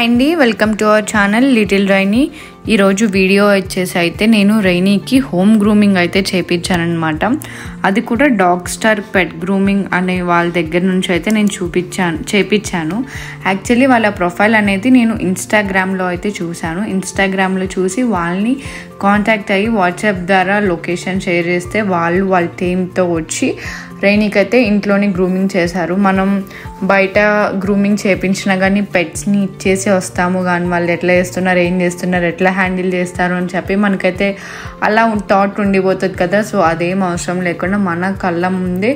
Hi అండి, welcome to our channel little rainy. ఈరోజు video వచ్చేసి అయితే నేను రైనీకి హోమ్ గ్రూమింగ్ అయితే చేయించానమాట. అది కూడా డాగ్ స్టార్ పెట్ గ్రూమింగ్ అనే వాళ్ళ దగ్గర నుంచి అయితే నేను చేయించాను. యాక్చువల్లీ వాళ్ళ ప్రొఫైల్ అనేది నేను ఇన్స్టాగ్రామ్లో అయితే చూశాను. ఇన్స్టాగ్రామ్లో చూసి వాళ్ళని కాంటాక్ట్ అయ్యి వాట్సాప్ ద్వారా లొకేషన్ షేర్ చేస్తే వాళ్ళ టీమ్తో వచ్చి రైనీకి అయితే ఇంట్లోని గ్రూమింగ్ చేశారు. మనం బయట గ్రూమింగ్ చేయించినా కానీ పెట్స్ని ఇచ్చేసి వస్తాము, కానీ వాళ్ళు ఎట్లా చేస్తున్నారు, ఏం చేస్తున్నారు, ఎట్లా హ్యాండిల్ చేస్తారు అని చెప్పి మనకైతే అలా థాట్ ఉండిపోతుంది కదా. సో అదేం అవసరం లేకుండా మన కళ్ళ ముందే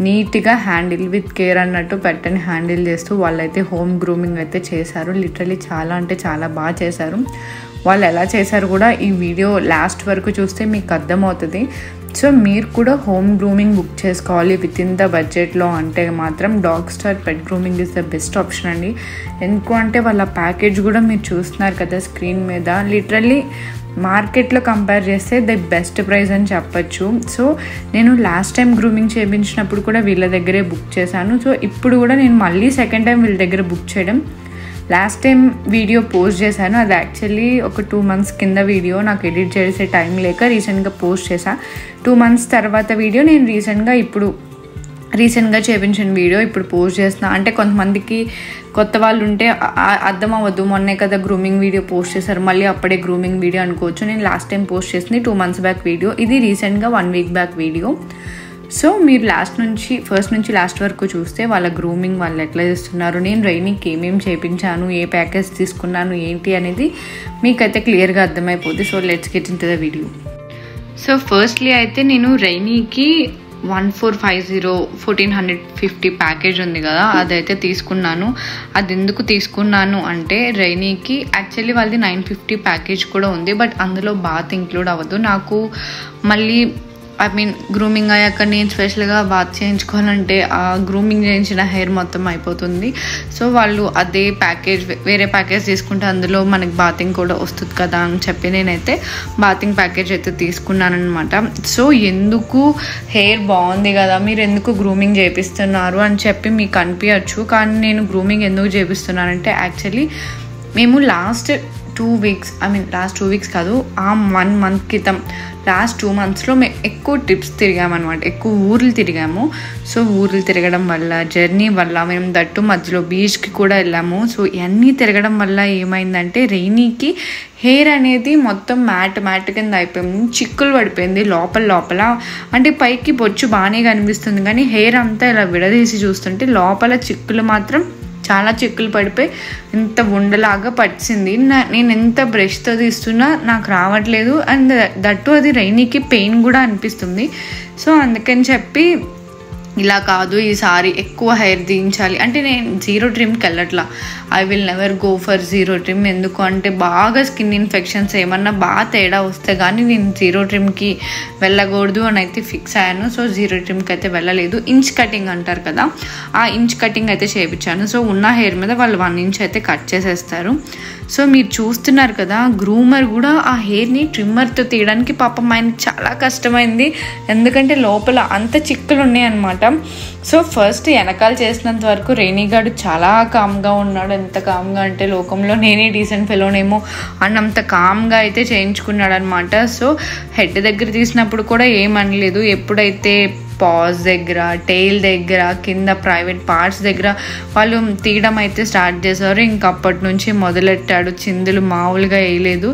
నీట్గా హ్యాండిల్ విత్ కేర్ అన్నట్టు పెట్టని హ్యాండిల్ చేస్తూ వాళ్ళైతే హోమ్ గ్రూమింగ్ అయితే చేశారు. లిటరలీ చాలా అంటే చాలా బాగా చేశారు. వాళ్ళు ఎలా చేశారు కూడా ఈ వీడియో లాస్ట్ వరకు చూస్తే మీకు అర్థమవుతుంది. సో మీరు కూడా హోమ్ గ్రూమింగ్ బుక్ చేసుకోవాలి విత్ ఇన్ ద బడ్జెట్లో అంటే మాత్రం dog star pet grooming is the best option అండి. ఎందుకు అంటే వాళ్ళ ప్యాకేజ్ కూడా మీరు చూస్తున్నారు కదా స్క్రీన్ మీద. లిటరల్లీ మార్కెట్లో కంపేర్ చేస్తే ద బెస్ట్ ప్రైస్ అని చెప్పచ్చు. సో నేను లాస్ట్ టైం గ్రూమింగ్ చేయించినప్పుడు కూడా వీళ్ళ దగ్గరే బుక్ చేశాను. సో ఇప్పుడు కూడా నేను మళ్ళీ సెకండ్ టైం వీళ్ళ దగ్గర బుక్ చేయడం. లాస్ట్ టైం వీడియో పోస్ట్ చేశాను, అది యాక్చువల్లీ ఒక 2 months కింద వీడియో, నాకు ఎడిట్ చేసే టైం లేక రీసెంట్గా పోస్ట్ చేశాను. 2 months తర్వాత వీడియో నేను రీసెంట్గా చేయించిన వీడియో ఇప్పుడు పోస్ట్ చేస్తున్నా. అంటే కొంతమందికి కొత్త వాళ్ళు ఉంటే అర్థం అవ్వద్దు, మొన్నే కదా గ్రూమింగ్ వీడియో పోస్ట్ చేశారు మళ్ళీ అప్పుడే గ్రూమింగ్ వీడియో అనుకోవచ్చు. నేను లాస్ట్ టైం పోస్ట్ చేసింది 2 months బ్యాక్ వీడియో, ఇది రీసెంట్గా 1 week బ్యాక్ వీడియో. సో మీరు ఫస్ట్ నుంచి లాస్ట్ వరకు చూస్తే వాళ్ళ గ్రూమింగ్ వాళ్ళు ఎట్లా చేస్తున్నారు, నేను రైనీకి ఏమేమి చేయించాను, ఏ ప్యాకేజ్ తీసుకున్నాను ఏంటి అనేది మీకైతే క్లియర్గా అర్థమైపోతుంది. So let's get in to the video. So firstly అయితే నేను రైనీకి 1450 1450 ప్యాకేజ్ ఉంది కదా, అదైతే తీసుకున్నాను. అది ఎందుకు తీసుకున్నాను అంటే రైనీకి యాక్చువల్లీ వాళ్ళది 950 ప్యాకేజ్ కూడా ఉంది, బట్ అందులో బాత్ ఇంక్లూడ్ అవ్వదు. నాకు మళ్ళీ గ్రూమింగ్ అయ్యాక నేను స్పెషల్గా బాత్ చేయించుకోవాలంటే ఆ గ్రూమింగ్ చేయించిన హెయిర్ మొత్తం అయిపోతుంది. సో వాళ్ళు అదే వేరే ప్యాకేజ్ తీసుకుంటే అందులో మనకి బాతింగ్ కూడా వస్తుంది కదా అని చెప్పి నేనైతే బాతింగ్ ప్యాకేజ్ అయితే తీసుకున్నాను అనమాట. సో ఎందుకు హెయిర్ బాగుంది కదా, మీరు ఎందుకు గ్రూమింగ్ చేపిస్తున్నారు అని చెప్పి మీకు అనిపించచ్చు. కానీ నేను గ్రూమింగ్ ఎందుకు చేపిస్తున్నానంటే యాక్చువల్లీ మేము లాస్ట్ 2 weeks కాదు, 1 month క్రితం లాస్ట్ 2 monthsలో మేము ఎక్కువ ట్రిప్స్ తిరిగామన్నమాట, ఎక్కువ ఊర్లు తిరిగాము. సో ఊర్లు తిరగడం వల్ల జర్నీ వల్ల మేము దట్టు మధ్యలో బీచ్కి కూడా వెళ్ళాము. సో ఇవన్నీ తిరగడం వల్ల ఏమైందంటే రైనీకి హెయిర్ అనేది మొత్తం మ్యాట్ కింద అయిపోయింది, చిక్కులు పడిపోయింది లోపల. అంటే పైకి బొచ్చు బాగానే కనిపిస్తుంది కానీ హెయిర్ అంతా ఇలా విడదీసి చూస్తుంటే లోపల చిక్కులు మాత్రం చాలా చిక్కులు పడిపోయి ఇంత ఉండలాగా పట్టింది. నేను ఎంత బ్రష్తో తీస్తున్నా నాకు రావట్లేదు. అండ్ దట్టు అది రైనీకి పెయిన్ కూడా అనిపిస్తుంది. సో అందుకని చెప్పి ఇలా కాదు, ఈసారి ఎక్కువ హెయిర్ దించాలి అంటే నేను 0 trimకి వెళ్ళట్లా. I will never go for 0 trim. ఎందుకు అంటే బాగా స్కిన్ ఇన్ఫెక్షన్స్ ఏమన్నా బాగా తేడా వస్తే కానీ నేను 0 trimకి వెళ్ళకూడదు అని అయితే ఫిక్స్ అయ్యాను. సో 0 trimకి అయితే వెళ్ళలేదు. ఇంచ్ కటింగ్ అంటారు కదా, ఆ ఇంచ్ కటింగ్ అయితే చేయించాను. సో ఉన్న హెయిర్ మీద వాళ్ళు 1 inch అయితే కట్ చేసేస్తారు. సో మీరు చూస్తున్నారు కదా, గ్రూమర్ కూడా ఆ హెయిర్ని ట్రిమ్మర్తో తీయడానికి పాపం ఆయనకి చాలా కష్టమైంది, ఎందుకంటే లోపల అంత చిక్కులు ఉన్నాయి అన్నమాట. సో ఫస్ట్ వెనకాల చేసినంత వరకు రైనీ గారు చాలా కామ్గా ఉన్నాడు. ఎంత కామ్గా అంటే లోకంలో నేనే డీసెంట్ ఫెలోనేమో అన్నంత కామ్గా అయితే చేయించుకున్నాడు అనమాట. సో హెడ్ దగ్గర తీసినప్పుడు కూడా ఏమనలేదు. ఎప్పుడైతే పాజ్ దగ్గర, టెయిల్ దగ్గర, కింద ప్రైవేట్ పార్ట్స్ దగ్గర వాళ్ళు తీయడం అయితే స్టార్ట్ చేశారు. ఇంకప్పటి నుంచి మొదలెట్టాడు. చిందులు మామూలుగా వేయలేదు.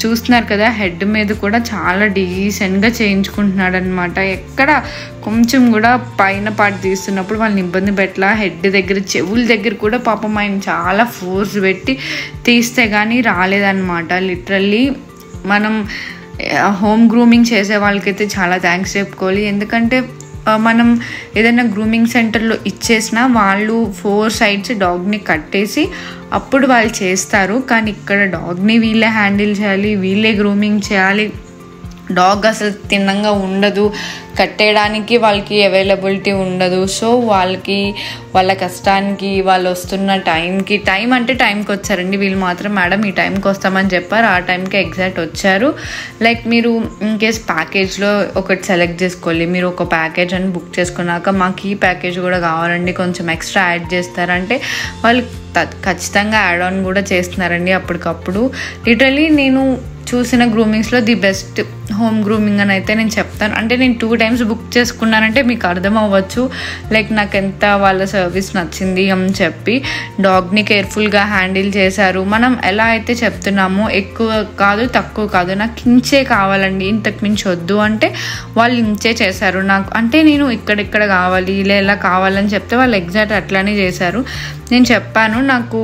చూస్తున్నారు కదా, హెడ్ మీద కూడా చాలా డీసెంట్గా చేయించుకుంటున్నాడు అనమాట. ఎక్కడ కొంచెం కూడా పైన పార్ట్ తీస్తున్నప్పుడు వాళ్ళని ఇబ్బంది పెట్టలా. హెడ్ దగ్గర, చెవుల దగ్గర కూడా పాపం ఆయన చాలా ఫోర్స్ పెట్టి తీస్తే కానీ రాలేదన్నమాట. లిటరల్లీ మనం హోమ్ గ్రూమింగ్ చేసే వాళ్ళకైతే చాలా థ్యాంక్స్ చెప్పుకోవాలి. ఎందుకంటే మనం ఏదైనా గ్రూమింగ్ సెంటర్లో ఇచ్చేసినా వాళ్ళు 4 sides డాగ్ని కట్టేసి అప్పుడు వాళ్ళు చేస్తారు. కానీ ఇక్కడ డాగ్ని వీళ్ళే హ్యాండిల్ చేయాలి, వీళ్ళే గ్రూమింగ్ చేయాలి. డాగ్ అసలు తిన్నంగా ఉండదు, కట్టేయడానికి వాళ్ళకి అవైలబిలిటీ ఉండదు. సో వాళ్ళ కష్టానికి వాళ్ళు వస్తున్న టైంకి వచ్చారండి. వీళ్ళు మాత్రం మేడం ఈ టైంకి వస్తామని చెప్పారు, ఆ టైంకి ఎగ్జాక్ట్ వచ్చారు. లైక్ మీరు ఇన్ కేస్ ప్యాకేజ్లో ఒకటి సెలెక్ట్ చేసుకోవాలి. మీరు ఒక ప్యాకేజ్ అని బుక్ చేసుకున్నాక మాకు ఈ ప్యాకేజ్ కూడా కావాలండి, కొంచెం ఎక్స్ట్రా యాడ్ చేస్తారంటే వాళ్ళు ఖచ్చితంగా యాడ్ ఆన్ కూడా చేస్తున్నారండి అప్పటికప్పుడు. లిటరలీ నేను చూసిన గ్రూమింగ్స్లో ది బెస్ట్ హోమ్ గ్రూమింగ్ అని అయితే నేను చెప్తాను. అంటే నేను 2 times బుక్ చేసుకున్నానంటే మీకు అర్థం అవ్వచ్చు లైక్ నాకు ఎంత వాళ్ళ సర్వీస్ నచ్చింది అని చెప్పి. డాగ్ని కేర్ఫుల్గా హ్యాండిల్ చేశారు. మనం ఎలా అయితే చెప్తున్నామో ఎక్కువ కాదు తక్కువ కాదు, నాకు ఇంచే కావాలండి, ఇంతకు మించి వద్దు అంటే వాళ్ళు ఇంచే చేశారు. నాకు అంటే నేను ఇక్కడ కావాలి ఇలా కావాలని చెప్తే వాళ్ళు ఎగ్జాక్ట్ అట్లానే చేశారు. నేను చెప్పాను నాకు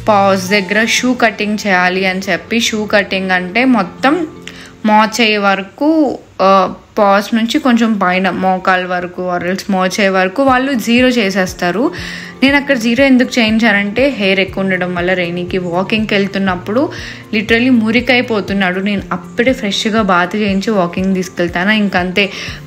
పాజ్ దగ్గర షూ కటింగ్ చేయాలి అని చెప్పి. షూ కటింగ్ అంటే మొత్తం మోచేయి వరకు, పాజ్ నుంచి కొంచెం పైన మోకాల వరకు ఆర్ఎల్స్ మోచేయి వరకు వాళ్ళు 0 చేసేస్తారు. నేను అక్కడ 0 ఎందుకు చేయించానంటే హెయిర్ ఎక్కువ ఉండడం వల్ల రైనీకి వాకింగ్కి వెళ్తున్నప్పుడు లిటరలీ మురికైపోతున్నాడు. నేను అప్పుడే ఫ్రెష్గా బాత్ చేయించి వాకింగ్ తీసుకెళ్తాను. ఇంకంతే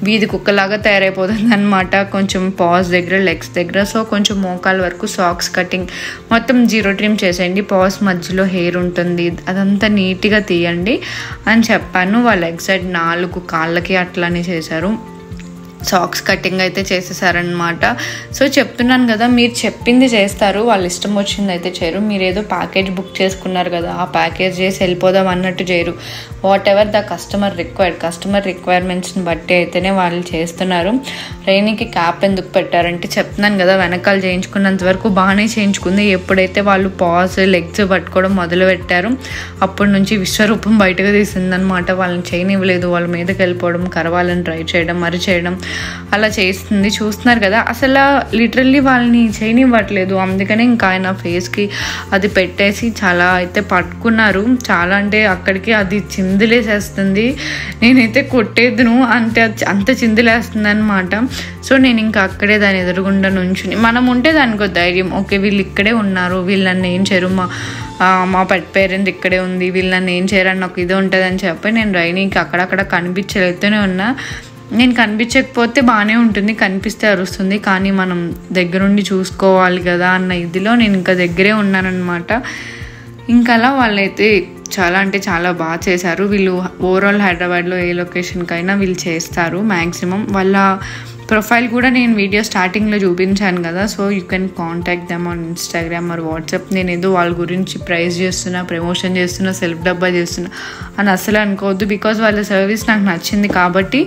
వీధి కుక్కలాగా తయారైపోతుంది అనమాట కొంచెం పాజ్ దగ్గర, లెగ్స్ దగ్గర. సో కొంచెం మోకాల వరకు సాక్స్ కటింగ్ మొత్తం 0 ట్రిమ్ చేసేయండి. పాజ్ మధ్యలో హెయిర్ ఉంటుంది అదంతా నీట్గా తీయండి అని చెప్పాను. వాళ్ళు ఎగ్జాక్ట్ 4 కాళ్ళకి అట్లానే చేశారు. సాక్స్ కటింగ్ అయితే చేసేసారనమాట. సో చెప్తున్నాను కదా, మీరు చెప్పింది చేస్తారు, వాళ్ళు ఇష్టం వచ్చింది అయితే చేయరు. మీరు ఏదో ప్యాకేజ్ బుక్ చేసుకున్నారు కదా ఆ ప్యాకేజ్ చేసి వెళ్ళిపోదాం అన్నట్టు చేయరు. వాట్ ఎవర్ ద కస్టమర్ రిక్వైర్మెంట్స్ని బట్టి అయితేనే వాళ్ళు చేస్తున్నారు. రైనీకి క్యాప్ ఎందుకు పెట్టారంటే చెప్తున్నాను కదా, వెనకాల చేయించుకున్నంత వరకు బాగానే చేయించుకుంది. ఎప్పుడైతే వాళ్ళు పాజ్ లెగ్స్ పట్టుకోవడం మొదలు పెట్టారు అప్పటి నుంచి విశ్వరూపం బయటకు తీసిందనమాట. వాళ్ళని చేయనివ్వలేదు, వాళ్ళ మీదకి వెళ్ళిపోవడం, కరవాలని ట్రై చేయడం, మరి చేయడం అలా చేస్తుంది. చూస్తున్నారు కదా, అసలు లిటరల్లీ వాళ్ళని చేయనివ్వట్లేదు. అందుకనే ఇంకా ఆయన ఫేస్కి అది పెట్టేసి చాలా అయితే పట్టుకున్నారు. చాలా అంటే అక్కడికి అది చిందులేసేస్తుంది. నేనైతే కొట్టేద్దును అంటే అంత చిందులేస్తుంది అనమాట. సో నేను ఇంకా అక్కడే దాని ఎదురుగుండా నుంచుని, మనం ఉంటే దానికి ధైర్యం, ఓకే వీళ్ళు ఇక్కడే ఉన్నారు, వీళ్ళని ఏం చేయరు, మా పెట్ పేరెంట్ ఇక్కడే ఉంది, వీళ్ళని ఏం చేయరని నాకు ఇది ఉంటుంది అని చెప్పి నేను రైనీకి అక్కడక్కడ కనిపించలేతూనే ఉన్నా. నేను కనిపించకపోతే బాగానే ఉంటుంది, కనిపిస్తే అరుస్తుంది, కానీ మనం దగ్గరుండి చూసుకోవాలి కదా అన్న ఇదిలో నేను ఇంకా దగ్గరే ఉన్నానన్నమాట. ఇంకా అలా వాళ్ళైతే చాలా అంటే చాలా బాగా చేశారు. వీళ్ళు ఓవరాల్ హైదరాబాద్లో ఏ లొకేషన్కైనా వీళ్ళు చేస్తారు మ్యాక్సిమం. వాళ్ళ ప్రొఫైల్ కూడా నేను వీడియో స్టార్టింగ్లో చూపించాను కదా, so you can contact them on Instagram are WhatsApp. నేను ఏదో వాళ్ళ గురించి ప్రైజ్ చేస్తున్నా, ప్రమోషన్ చేస్తున్నా, సెల్ఫ్ డబ్బా చేస్తున్నా అని అసలు అనుకోవద్దు. బికాజ్ వాళ్ళ సర్వీస్ నాకు నచ్చింది కాబట్టి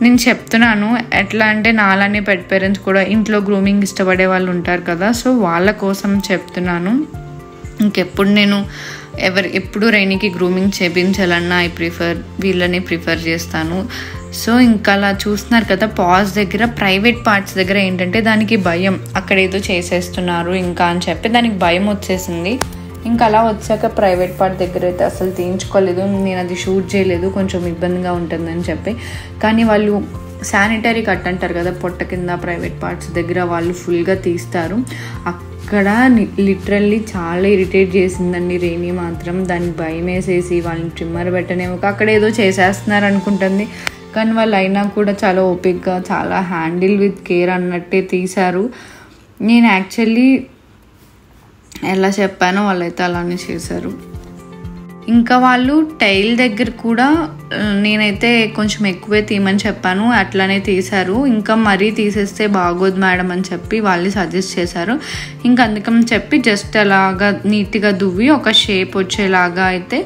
నేను చెప్తున్నాను. ఎట్లా అంటే నాలానే పెట్ పేరెంట్స్ కూడా ఇంట్లో గ్రూమింగ్ ఇష్టపడే వాళ్ళు ఉంటారు కదా, సో వాళ్ళ కోసం చెప్తున్నాను. ఇంకెప్పుడు నేను ఎప్పుడు రైనీకి గ్రూమింగ్ చేయించాలన్నా వీళ్ళని ప్రిఫర్ చేస్తాను. సో ఇంకా అలా చూస్తున్నారు కదా, పాజ్ దగ్గర ప్రైవేట్ పార్ట్స్ దగ్గర ఏంటంటే దానికి భయం, అక్కడ ఏదో చేసేస్తున్నారు ఇంకా అని చెప్పి దానికి భయం వచ్చేసింది. ఇంకా అలా వచ్చాక ప్రైవేట్ పార్ట్ దగ్గర అయితే అసలు తీయించుకోలేదు. నేను అది షూట్ చేయలేదు, కొంచెం ఇబ్బందిగా ఉంటుందని చెప్పి. కానీ వాళ్ళు శానిటరీ కట్ అంటారు కదా పొట్ట కింద ప్రైవేట్ పార్ట్స్ దగ్గర, వాళ్ళు ఫుల్గా తీస్తారు. అక్కడ లిటరల్లీ చాలా ఇరిటేట్ చేసిందండి రైనీ మాత్రం. దానికి భయం వేసేసి వాళ్ళని ట్రిమ్మర్ పెట్టనేమో అక్కడ ఏదో చేసేస్తున్నారు అనుకుంటుంది. కానీ వాళ్ళు అయినా కూడా చాలా ఓపిక్గా, చాలా హ్యాండిల్ విత్ కేర్ అన్నట్టే తీశారు. నేను యాక్చువల్లీ ఎలా చెప్పానో వాళ్ళైతే అలానే చేశారు. ఇంకా వాళ్ళు టైల్ దగ్గర కూడా నేనైతే కొంచెం ఎక్కువే తీయమని చెప్పాను, అట్లానే తీశారు. ఇంకా మరీ తీసేస్తే బాగోదు మేడం అని చెప్పి వాళ్ళు సజెస్ట్ చేశారు. ఇంకా అందుకని చెప్పి జస్ట్ అలాగా నీట్గా దువ్వి ఒక షేప్ వచ్చేలాగా అయితే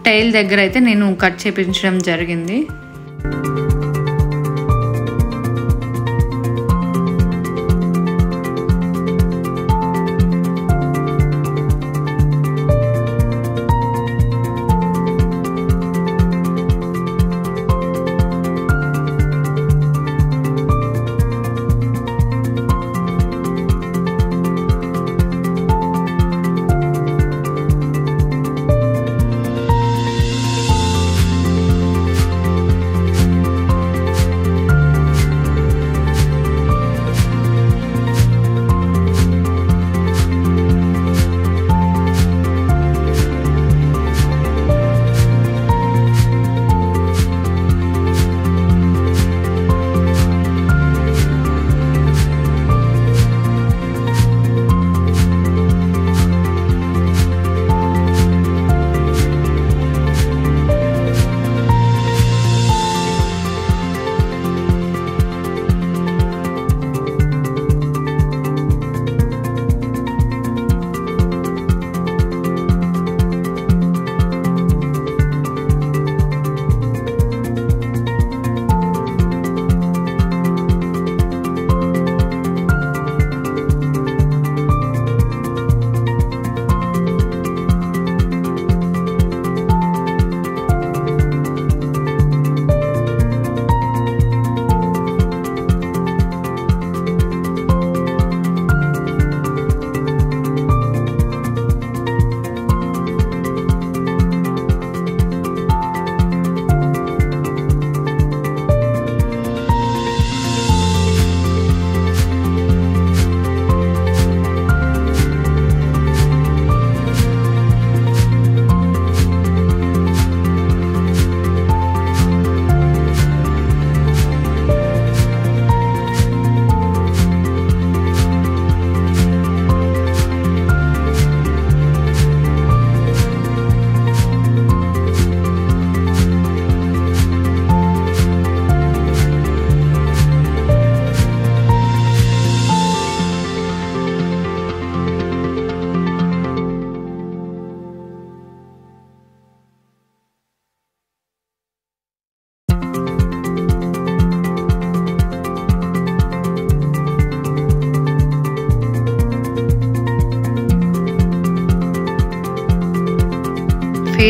టైల్ దగ్గర అయితే నేను కట్ చేయించడం జరిగింది.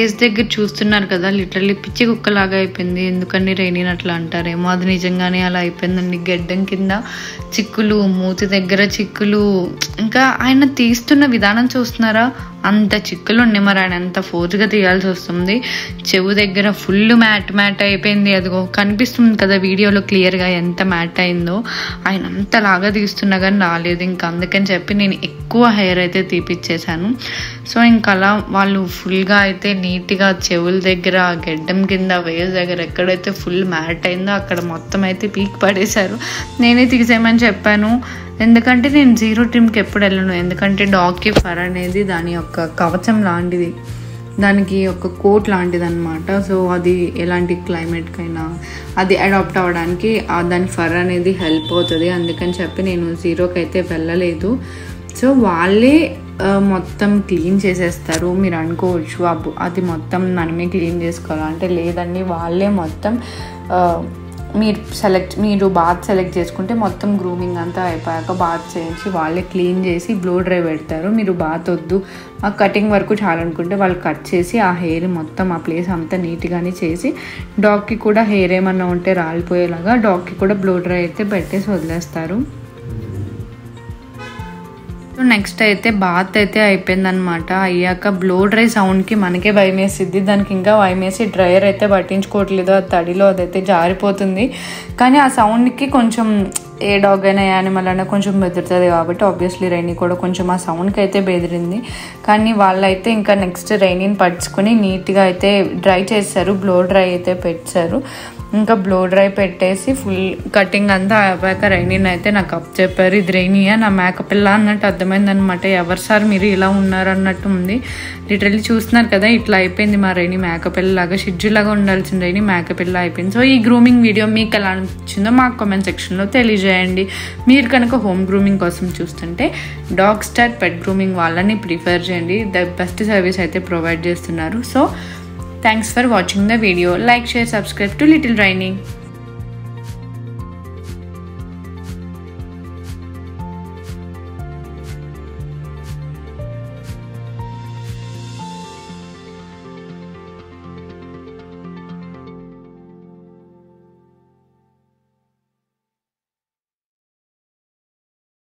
ఫేస్ దగ్గర చూస్తున్నారు కదా, లిటరల్లీ పిచ్చి కుక్కలాగా అయిపోయింది. ఎందుకండి రైనీని అట్లా అంటారేమో, అది నిజంగానే అలా అయిపోయిందండి. గెడ్డం కింద చిక్కులు, మూతి దగ్గర చిక్కులు, ఇంకా ఆయన తీస్తున్న విధానం చూస్తున్నారా, అంత చిక్కులు ఉన్నాయి. మరి ఆయన ఎంత ఫోర్స్గా తీయాల్సి వస్తుంది. చెవు దగ్గర ఫుల్ మ్యాట్ అయిపోయింది. అదిగో కనిపిస్తుంది కదా వీడియోలో క్లియర్గా ఎంత మ్యాట్ అయిందో. ఆయన అంతలాగా తీస్తున్నా కానీ రాలేదు. ఇంకా అందుకని చెప్పి నేను ఎక్కువ హెయిర్ అయితే తీపిచ్చేసాను. సో ఇంకా అలా వాళ్ళు ఫుల్గా అయితే నీట్గా చెవుల దగ్గర, గెడ్డం కింద, వేస్ దగ్గర ఎక్కడైతే ఫుల్ మ్యాట్ అయిందో అక్కడ మొత్తం అయితే పీక్ పడేశారు. నేనే తీసేయమని చెప్పాను, ఎందుకంటే నేను జీరో ట్రిమ్కి ఎప్పుడు వెళ్ళను. ఎందుకంటే డాగ్కి ఫర్ అనేది దాని యొక్క కవచం లాంటిది, దానికి ఒక కోట్ లాంటిది అనమాట. సో అది ఎలాంటి క్లైమేట్కైనా అది అడాప్ట్ అవ్వడానికి దాని ఫర్ అనేది హెల్ప్ అవుతుంది. అందుకని చెప్పి నేను జీరోకి అయితే వెళ్ళలేదు. సో వాళ్ళే మొత్తం క్లీన్ చేసేస్తారు. మీరు అనుకోవచ్చు అది మొత్తం మనమే క్లీన్ చేసుకోవాలంటే, లేదండి వాళ్ళే మొత్తం మీరు బాత్ సెలెక్ట్ చేసుకుంటే మొత్తం గ్రూమింగ్ అంతా అయిపోయాక బాత్ చేయించి వాళ్ళే క్లీన్ చేసి బ్లో డ్రై పెడతారు. మీరు బాత్ వద్దు, ఆ కటింగ్ వరకు చాలనుకుంటే వాళ్ళు కట్ చేసి ఆ హెయిర్ మొత్తం ఆ ప్లేస్ అంతా నీట్గానే చేసి, డాగ్కి కూడా హెయిర్ ఏమన్నా ఉంటే రాలిపోయేలాగా డాగ్కి కూడా బ్లో డ్రై అయితే పెట్టేసి వదిలేస్తారు. నెక్స్ట్ అయితే బాత్ అయితే అయిపోయిందనమాట. అయ్యాక బ్లో డ్రై సౌండ్కి మనకే భయం వేసిద్ది, దానికి ఇంకా భయం వేసి డ్రైయర్ అయితే పట్టించుకోవట్లేదు. ఆ తడిలో అదైతే జారిపోతుంది. కానీ ఆ సౌండ్కి కొంచెం ఏ డాగ్ అయినా యానిమల్ అయినా కొంచెం బెదురుతుంది కాబట్టి ఆబ్వియస్లీ రైనీ కూడా కొంచెం ఆ సౌండ్కి అయితే బెదిరింది. కానీ వాళ్ళైతే ఇంకా నెక్స్ట్ రైనీని పట్టుకుని నీట్గా అయితే డ్రై చేస్తారు, బ్లో డ్రై అయితే పెట్టారు. ఇంకా బ్లో డ్రై పెట్టేసి ఫుల్ కటింగ్ అంతా అయిపోయాక రైనీని అయితే నాకు అప్ చెప్పారు, ఇది రైనీయా నా మేకపిల్ల అన్నట్టు అర్థమైందనమాట. ఎవరు సార్ మీరు ఇలా ఉన్నారు అన్నట్టు ఉంది. లిటరల్లీ చూస్తున్నారు కదా, ఇట్లా అయిపోయింది మా రైనీ మేకపిల్లలాగా, షెడ్యూల్లాగా ఉండాల్సిన రైనీ మేకపిల్ల అయిపోయింది. సో ఈ గ్రూమింగ్ వీడియో మీకు ఎలా అనిపించిందో మాకు కామెంట్ సెక్షన్లో తెలియజేయండి. మీరు కనుక హోమ్ గ్రూమింగ్ కోసం చూస్తుంటే డాగ్ స్టార్ పెట్ గ్రూమింగ్ వాళ్ళని ప్రిఫర్ చేయండి. ద బెస్ట్ సర్వీస్ అయితే ప్రొవైడ్ చేస్తున్నారు. So thanks for watching the video. Like, share, subscribe to Little Rainy.